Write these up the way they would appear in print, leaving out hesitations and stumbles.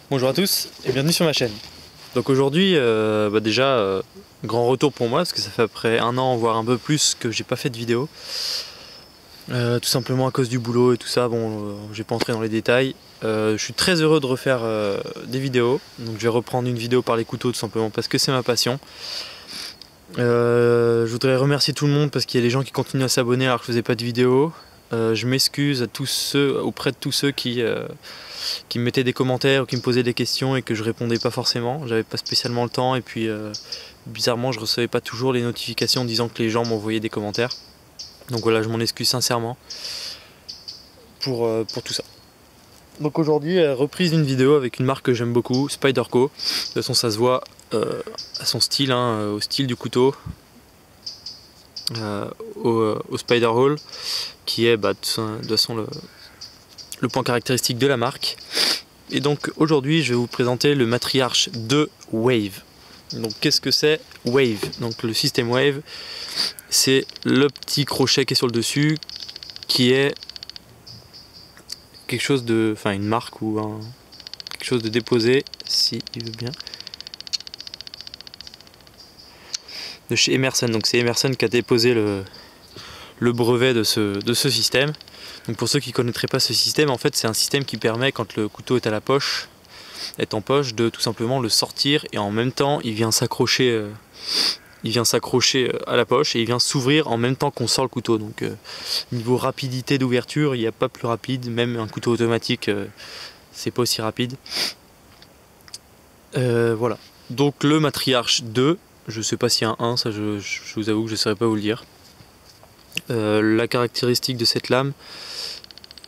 Bonjour à tous et bienvenue sur ma chaîne. Donc aujourd'hui, déjà, grand retour pour moi parce que ça fait après un an, voire un peu plus, que j'ai pas fait de vidéo. Tout simplement à cause du boulot et tout ça, j'ai pas entré dans les détails. Je suis très heureux de refaire des vidéos, donc je vais reprendre une vidéo par les couteaux tout simplement parce que c'est ma passion. Je voudrais remercier tout le monde parce qu'il y a des gens qui continuent à s'abonner alors que je faisais pas de vidéo. Je m'excuse auprès de tous ceux qui me mettaient des commentaires ou qui me posaient des questions et que je répondais pas forcément. J'avais pas spécialement le temps et puis bizarrement je recevais pas toujours les notifications disant que les gens m'envoyaient des commentaires. Donc voilà, je m'en excuse sincèrement pour tout ça. Donc aujourd'hui, reprise d'une vidéo avec une marque que j'aime beaucoup, Spyderco. De toute façon ça se voit à son style, au style du couteau, au Spider Hole, qui est de toute façon le point caractéristique de la marque. Et donc aujourd'hui je vais vous présenter le Matriarch 2 Wave. Donc qu'est-ce que c'est Wave? Donc le système Wave, c'est le petit crochet qui est sur le dessus, qui est quelque chose de, enfin une marque ou quelque chose de déposé, si il veut bien, de chez Emerson. Donc c'est Emerson qui a déposé le brevet de ce système. Donc pour ceux qui ne connaîtraient pas ce système, en fait c'est un système qui permet, quand le couteau est en poche, de tout simplement le sortir et en même temps il vient s'accrocher à la poche et il vient s'ouvrir en même temps qu'on sort le couteau. Donc niveau rapidité d'ouverture, il n'y a pas plus rapide, même un couteau automatique c'est pas aussi rapide. Voilà. Donc le Matriarch 2, je sais pas s'il y a un 1, ça je vous avoue que je ne saurais pas vous le dire. La caractéristique de cette lame,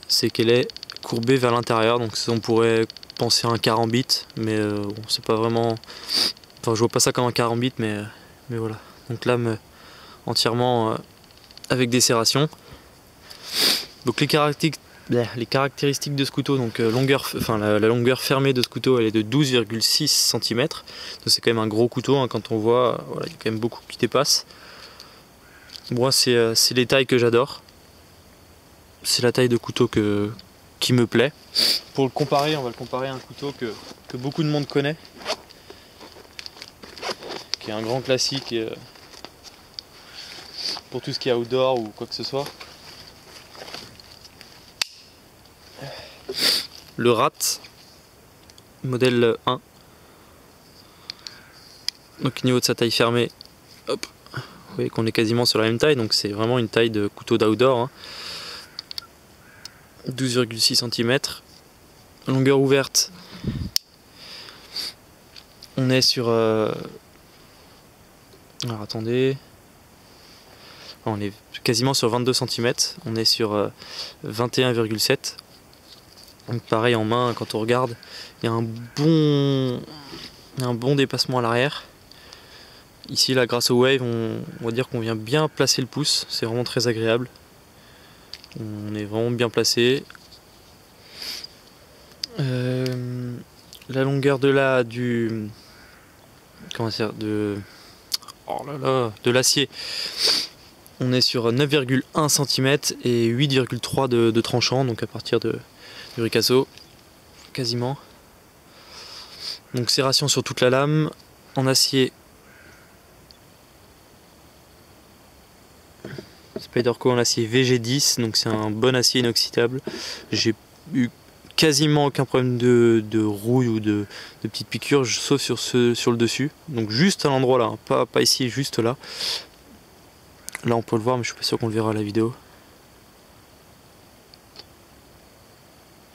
c'est qu'elle est courbée vers l'intérieur, donc on pourrait penser à un carambit, mais bon, c'est pas vraiment, enfin je vois pas ça comme un carambit, mais voilà. Donc lame entièrement avec des serrations. Donc les caractéristiques de ce couteau, donc la longueur fermée de ce couteau, elle est de 12,6 cm, donc c'est quand même un gros couteau, hein, quand on voit, voilà, il y a quand même beaucoup qui dépasse. Moi c'est les tailles que j'adore, c'est la taille de couteau qui me plaît. Pour le comparer, on va le comparer à un couteau que beaucoup de monde connaît, qui est un grand classique pour tout ce qui est outdoor ou quoi que ce soit. Le Rat, modèle 1. Donc au niveau de sa taille fermée, hop, vous voyez qu'on est quasiment sur la même taille, donc c'est vraiment une taille de couteau d'outdoor, hein. 12,6 cm. Longueur ouverte, on est sur... alors attendez... On est quasiment sur 22 cm, on est sur 21,7. Donc pareil en main, quand on regarde, il y a un bon dépassement à l'arrière. Ici là, grâce au Wave, on va dire qu'on vient bien placer le pouce, c'est vraiment très agréable. On est vraiment bien placé. La longueur de l'acier, on est sur 9,1 cm et 8,3 de tranchant, donc à partir du ricasso quasiment. Donc serration sur toute la lame, en acier Spyderco, en acier VG10, donc c'est un bon acier inoxydable. J'ai eu quasiment aucun problème de rouille ou de petites piqûres, sauf sur le dessus, donc juste à l'endroit là, hein, pas ici, juste là. Là on peut le voir, mais je suis pas sûr qu'on le verra à la vidéo.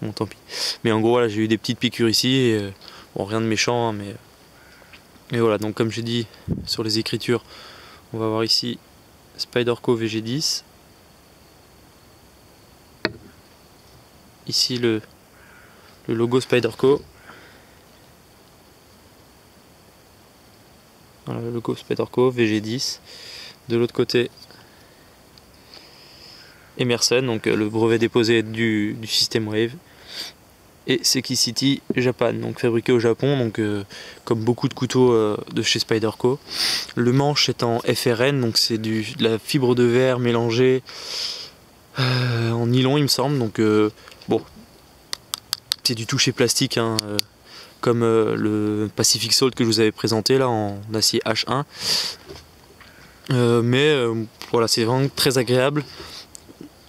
Bon, tant pis. Mais en gros, voilà, j'ai eu des petites piqûres ici, et, bon, rien de méchant, hein, mais voilà. Donc comme j'ai dit sur les écritures, on va voir ici Spyderco VG10. Ici le logo Spyderco. Voilà, le logo Spyderco VG10. De l'autre côté, Emerson, donc le brevet déposé du système Wave. Et Sekicity Japan, donc fabriqué au Japon, donc comme beaucoup de couteaux de chez Spyderco. Le manche est en FRN, donc c'est de la fibre de verre mélangée en nylon, il me semble. Donc bon, c'est du toucher plastique, hein, comme le Pacific Salt que je vous avais présenté là en acier H1. Voilà, c'est vraiment très agréable.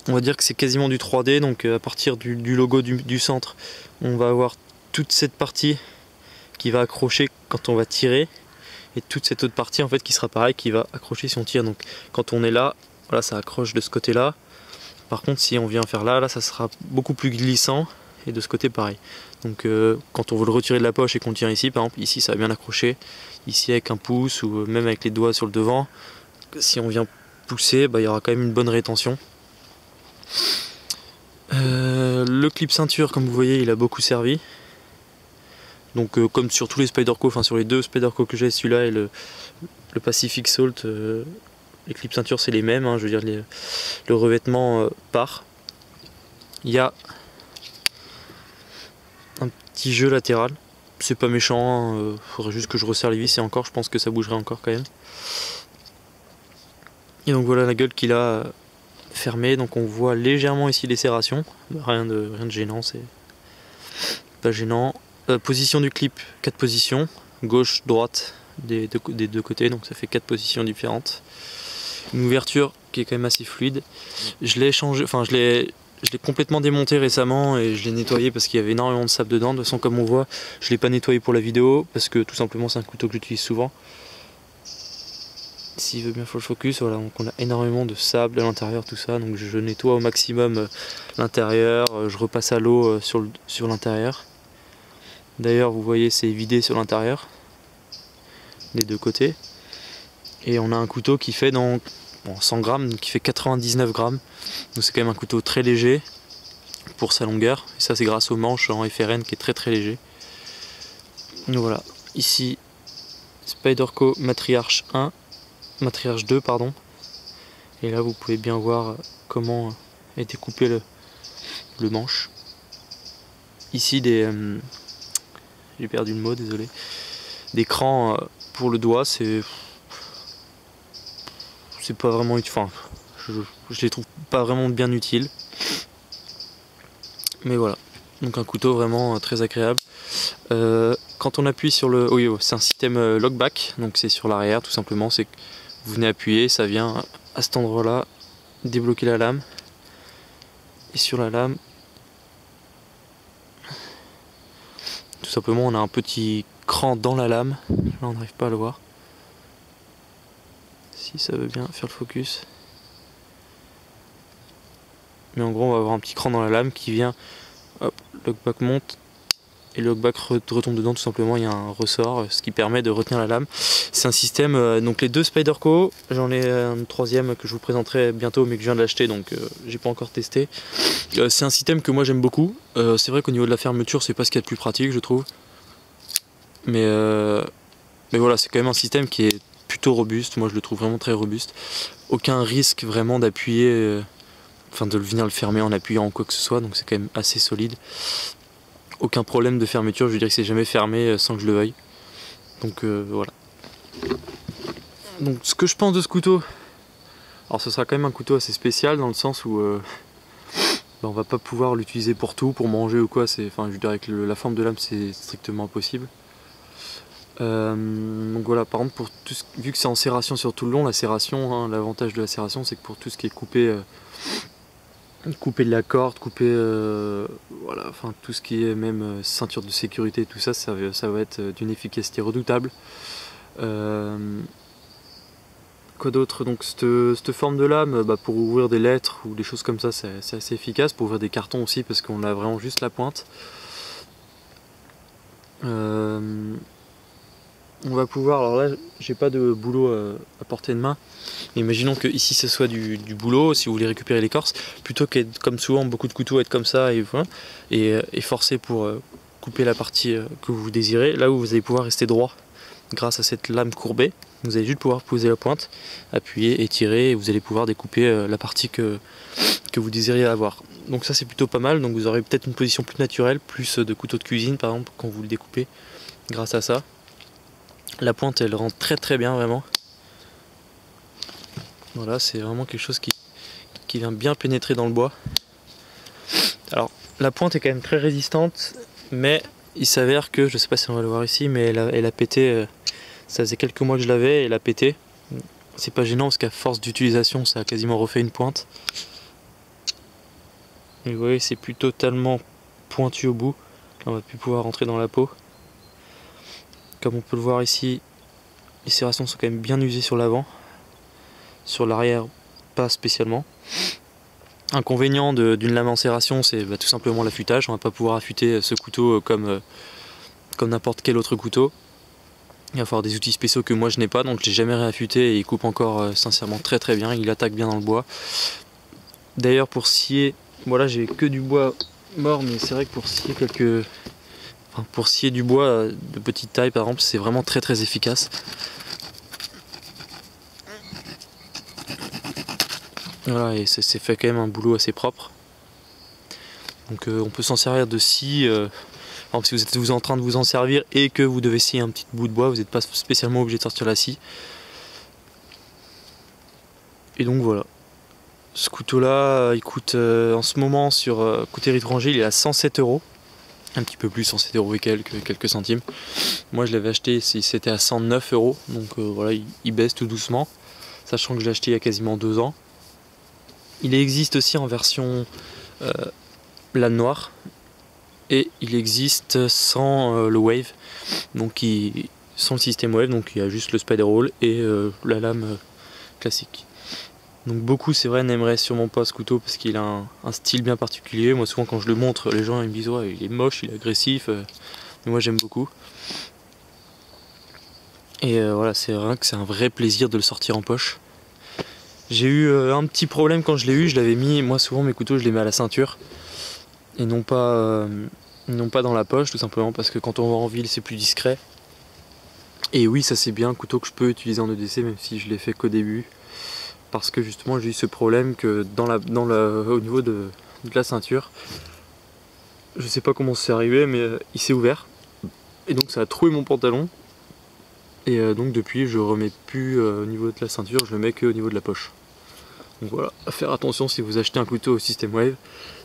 On va dire que c'est quasiment du 3D, donc à partir du logo du centre, on va avoir toute cette partie qui va accrocher quand on va tirer, et toute cette autre partie en fait qui sera pareil, qui va accrocher si on tire. Donc quand on est là, voilà, ça accroche de ce côté là. Par contre si on vient faire là, ça sera beaucoup plus glissant, et de ce côté pareil. Donc quand on veut le retirer de la poche et qu'on tire ici, par exemple ici ça va bien accrocher, ici avec un pouce ou même avec les doigts sur le devant, si on vient pousser, il y aura quand même une bonne rétention. Le clip ceinture, comme vous voyez, il a beaucoup servi. Donc comme sur tous les Spyderco, enfin sur les deux Spyderco que j'ai, celui-là et le Pacific Salt, les clips ceinture c'est les mêmes, hein, je veux dire le revêtement part. Il y a un petit jeu latéral, c'est pas méchant, faudrait juste que je resserre les vis et encore je pense que ça bougerait encore quand même. Et donc voilà la gueule qu'il a fermée, donc on voit légèrement ici les serrations, rien de gênant, c'est pas gênant. Position du clip, 4 positions, gauche, droite des deux côtés, donc ça fait 4 positions différentes. Une ouverture qui est quand même assez fluide. Je l'ai changé, enfin je l'ai complètement démonté récemment et je l'ai nettoyé parce qu'il y avait énormément de sable dedans. De toute façon, comme on voit, je l'ai pas nettoyé pour la vidéo parce que tout simplement c'est un couteau que j'utilise souvent. S'il veut bien full focus, voilà, donc on a énormément de sable à l'intérieur, tout ça, donc je nettoie au maximum l'intérieur, je repasse à l'eau sur l'intérieur. D'ailleurs vous voyez c'est vidé sur l'intérieur des deux côtés, et on a un couteau qui fait donc 100 grammes, donc qui fait 99 grammes, donc c'est quand même un couteau très léger pour sa longueur, et ça c'est grâce au manche en FRN qui est très léger. Donc voilà, ici Spyderco Matriarch 2 pardon, et là vous pouvez bien voir comment est découpé le manche. Ici j'ai perdu le mot, désolé. Des crans pour le doigt, c'est pas vraiment utile. Enfin, je les trouve pas vraiment bien utiles. Mais voilà. Donc un couteau vraiment très agréable. Quand on appuie sur le... Oui, c'est un système lockback, donc c'est sur l'arrière tout simplement. C'est que vous venez appuyer, ça vient à cet endroit-là débloquer la lame. Et sur la lame, tout simplement, on a un petit cran dans la lame. Là, on n'arrive pas à le voir. Si ça veut bien faire le focus. Mais en gros, on va avoir un petit cran dans la lame qui vient. Hop, le lockback monte et le lockback retombe dedans. Tout simplement, il y a un ressort, ce qui permet de retenir la lame. C'est un système. Donc les deux Spyderco, j'en ai un troisième que je vous présenterai bientôt, mais que je viens de l'acheter, donc j'ai pas encore testé. C'est un système que moi j'aime beaucoup. C'est vrai qu'au niveau de la fermeture, c'est pas ce qu'il y a de plus pratique, je trouve. Mais voilà, c'est quand même un système qui est plutôt robuste. Moi je le trouve vraiment très robuste. Aucun risque vraiment d'appuyer, enfin de venir le fermer en appuyant en quoi que ce soit, donc c'est quand même assez solide. Aucun problème de fermeture, je veux dire que c'est jamais fermé sans que je le veuille. Donc voilà. Donc ce que je pense de ce couteau, alors ce sera quand même un couteau assez spécial dans le sens où on va pas pouvoir l'utiliser pour tout, pour manger ou quoi. Enfin, je dirais que la forme de lame c'est strictement impossible. Donc voilà, par contre, vu que c'est en serration sur tout le long, la serration, hein, l'avantage de la serration c'est que pour tout ce qui est couper de la corde, voilà, enfin tout ce qui est même ceinture de sécurité, tout ça, ça va être d'une efficacité redoutable. Quoi d'autre? Donc cette forme de lame, pour ouvrir des lettres ou des choses comme ça, c'est assez efficace. Pour ouvrir des cartons aussi, parce qu'on a vraiment juste la pointe. On va pouvoir, alors là j'ai pas de boulot à portée de main. Imaginons que ici ce soit du boulot, si vous voulez récupérer l'écorce, plutôt qu'être comme souvent beaucoup de couteaux, être comme ça et voilà, et forcer pour couper la partie que vous désirez. Là où vous allez pouvoir rester droit grâce à cette lame courbée, vous allez juste pouvoir poser la pointe, appuyer et tirer, et vous allez pouvoir découper la partie que vous désiriez avoir. Donc ça c'est plutôt pas mal, donc vous aurez peut-être une position plus naturelle, plus de couteau de cuisine par exemple quand vous le découpez grâce à ça. La pointe elle rentre très bien vraiment. Voilà, c'est vraiment quelque chose qui vient bien pénétrer dans le bois. Alors la pointe est quand même très résistante, mais il s'avère que, je sais pas si on va le voir ici, mais elle a pété, ça faisait quelques mois que je l'avais, et elle a pété. C'est pas gênant parce qu'à force d'utilisation ça a quasiment refait une pointe. Et vous voyez, c'est plus totalement pointu au bout. Là, on va plus pouvoir rentrer dans la peau. Comme on peut le voir ici, les serrations sont quand même bien usées sur l'avant. Sur l'arrière, pas spécialement. Inconvénient d'une lame en serration, c'est tout simplement l'affûtage. On va pas pouvoir affûter ce couteau comme n'importe quel autre couteau. Il va falloir des outils spéciaux que moi je n'ai pas, donc je l'ai jamais réaffûté et il coupe encore sincèrement très très bien, il attaque bien dans le bois. D'ailleurs pour scier, voilà, j'ai que du bois mort, mais c'est vrai que pour scier du bois de petite taille par exemple, c'est vraiment très très efficace. Voilà, et c'est fait quand même un boulot assez propre. Donc on peut s'en servir de scie. Par exemple, si vous êtes en train de vous en servir et que vous devez scier un petit bout de bois, vous n'êtes pas spécialement obligé de sortir la scie. Et donc voilà. Ce couteau là, il coûte en ce moment sur Couterie Étranger, il est à 107 €. Un petit peu plus, 107 € et quelques centimes. Moi je l'avais acheté, c'était à 109 €. Donc voilà, il baisse tout doucement. Sachant que je l'ai acheté il y a quasiment 2 ans. Il existe aussi en version lame noire. Et il existe sans le wave, donc sans le système wave, donc il y a juste le spider roll et la lame classique. Donc beaucoup, c'est vrai, n'aimeraient sûrement pas ce couteau parce qu'il a un style bien particulier. Moi souvent quand je le montre, les gens ils me disent ouais, il est moche, il est agressif, mais moi j'aime beaucoup. Et voilà, c'est vrai que c'est un vrai plaisir de le sortir en poche. J'ai eu un petit problème quand je l'ai eu, je l'avais mis, moi souvent mes couteaux je les mets à la ceinture et non pas dans la poche, tout simplement parce que quand on va en ville c'est plus discret. Et oui, ça c'est bien un couteau que je peux utiliser en EDC même si je l'ai fait qu'au début, parce que justement j'ai eu ce problème que au niveau de la ceinture, je sais pas comment c'est arrivé, mais il s'est ouvert et donc ça a troué mon pantalon. Et donc depuis je remets plus au niveau de la ceinture, je le mets que au niveau de la poche. Donc voilà, à faire attention si vous achetez un couteau au système wave,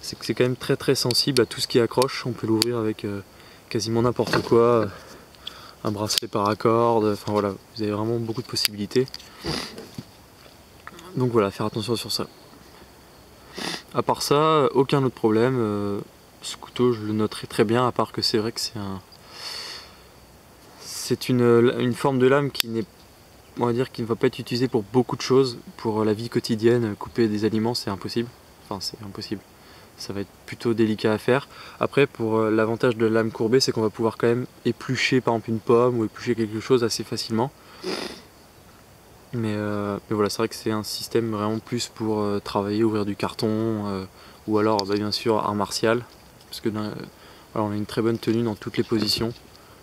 c'est que c'est quand même très très sensible à tout ce qui accroche. On peut l'ouvrir avec quasiment n'importe quoi, un bracelet paracorde, enfin voilà, vous avez vraiment beaucoup de possibilités. Donc voilà, faire attention sur ça. À part ça, aucun autre problème. Ce couteau je le noterai très bien, à part que c'est vrai que c'est une forme de lame qui n'est, on va dire, qui ne va pas être utilisée pour beaucoup de choses. Pour la vie quotidienne, couper des aliments c'est impossible. Enfin c'est impossible. Ça va être plutôt délicat à faire. Après, pour l'avantage de la lame courbée, c'est qu'on va pouvoir quand même éplucher par exemple une pomme ou éplucher quelque chose assez facilement. Mais voilà, c'est vrai que c'est un système vraiment plus pour travailler, ouvrir du carton, ou alors bien sûr art martial. Parce que voilà, on a une très bonne tenue dans toutes les positions.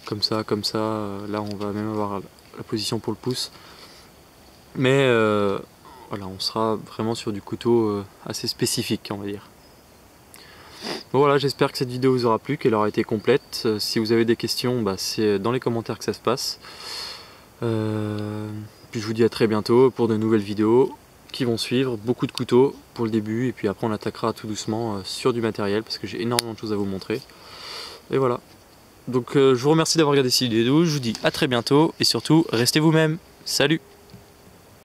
Comme ça, là on va même avoir la position pour le pouce. Mais voilà, on sera vraiment sur du couteau assez spécifique, on va dire. Bon voilà, j'espère que cette vidéo vous aura plu, qu'elle aura été complète. Si vous avez des questions, c'est dans les commentaires que ça se passe. Puis je vous dis à très bientôt pour de nouvelles vidéos qui vont suivre. Beaucoup de couteaux pour le début, et puis après on attaquera tout doucement sur du matériel, parce que j'ai énormément de choses à vous montrer. Et voilà. Donc je vous remercie d'avoir regardé cette vidéo, je vous dis à très bientôt, et surtout, restez vous-même. Salut!